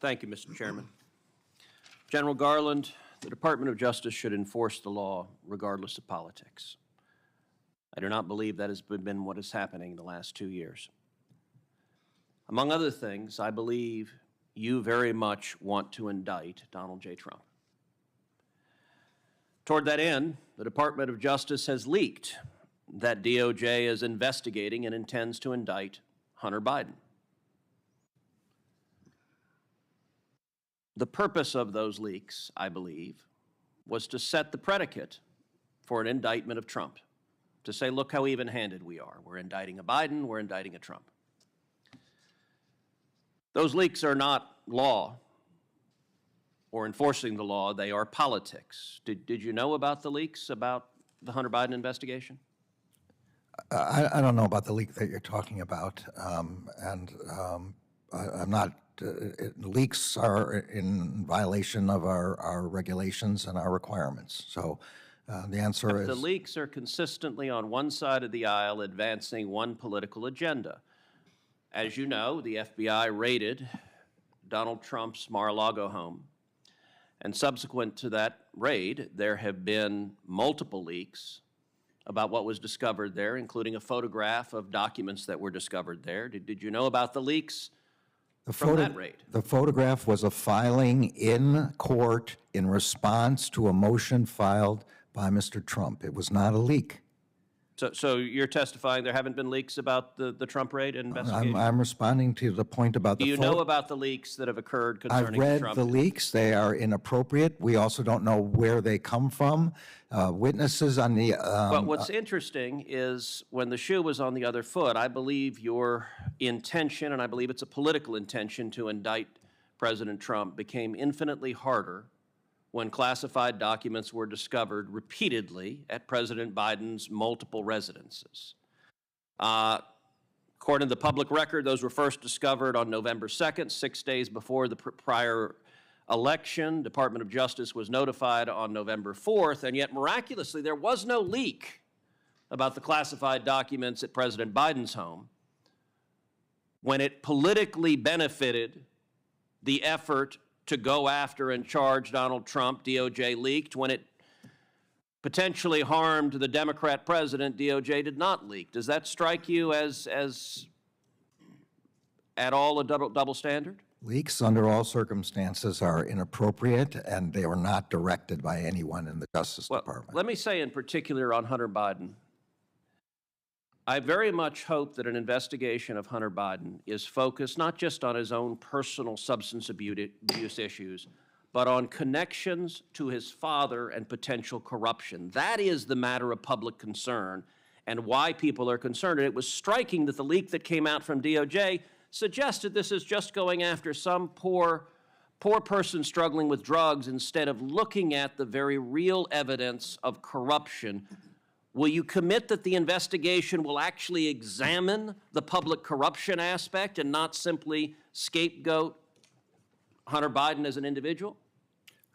Thank you, Mr. Chairman. General Garland, the Department of Justice should enforce the law regardless of politics. I do not believe that has been what is happening in the last 2 years. Among other things, I believe you very much want to indict Donald J. Trump. Toward that end, the Department of Justice has leaked that DOJ is investigating and intends to indict Hunter Biden. The purpose of those leaks, I believe, was to set the predicate for an indictment of Trump, to say, look how even-handed we are. We're indicting a Biden, we're indicting a Trump. Those leaks are not law or enforcing the law, they are politics. Did you know about the leaks about the Hunter Biden investigation? I don't know about the leak that you're talking about, I'm not. Leaks are in violation of our regulations and our requirements. So the answer is... The leaks are consistently on one side of the aisle advancing one political agenda. As you know, the FBI raided Donald Trump's Mar-a-Lago home. And subsequent to that raid, there have been multiple leaks about what was discovered there, including a photograph of documents that were discovered there. Did you know about the leaks from that raid? The photograph was a filing in court in response to a motion filed by Mr. Trump. It was not a leak. So you're testifying there haven't been leaks about the Trump raid investigation? I'm responding to the point about the... Do you know about the leaks that have occurred concerning I've read Trump? the leaks. They are inappropriate. We also don't know where they come from. Witnesses on the... But what's interesting is when the shoe was on the other foot, I believe your intention, and I believe it's a political intention to indict President Trump, became infinitely harder when classified documents were discovered repeatedly at President Biden's multiple residences. According to the public record, those were first discovered on November 2nd, 6 days before the prior election. Department of Justice was notified on November 4th, and yet miraculously there was no leak about the classified documents at President Biden's home when it politically benefited the effort to go after and charge Donald Trump. DOJ leaked. When it potentially harmed the Democrat president, DOJ did not leak. Does that strike you as at all a double standard? Leaks under all circumstances are inappropriate, and they were not directed by anyone in the Justice Department. Let me say in particular on Hunter Biden, I very much hope that an investigation of Hunter Biden is focused not just on his own personal substance abuse issues, but on connections to his father and potential corruption. That is the matter of public concern and why people are concerned. And it was striking that the leak that came out from DOJ suggested this is just going after some poor person struggling with drugs instead of looking at the very real evidence of corruption. Will you commit that the investigation will actually examine the public corruption aspect and not simply scapegoat Hunter Biden as an individual?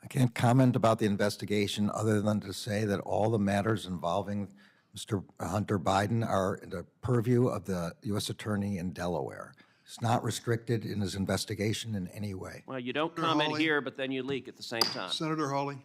I can't comment about the investigation other than to say that all the matters involving Mr. Hunter Biden are in the purview of the U.S. Attorney in Delaware. It's not restricted in his investigation in any way. Well, you don't comment here, but then you leak at the same time. Senator Hawley.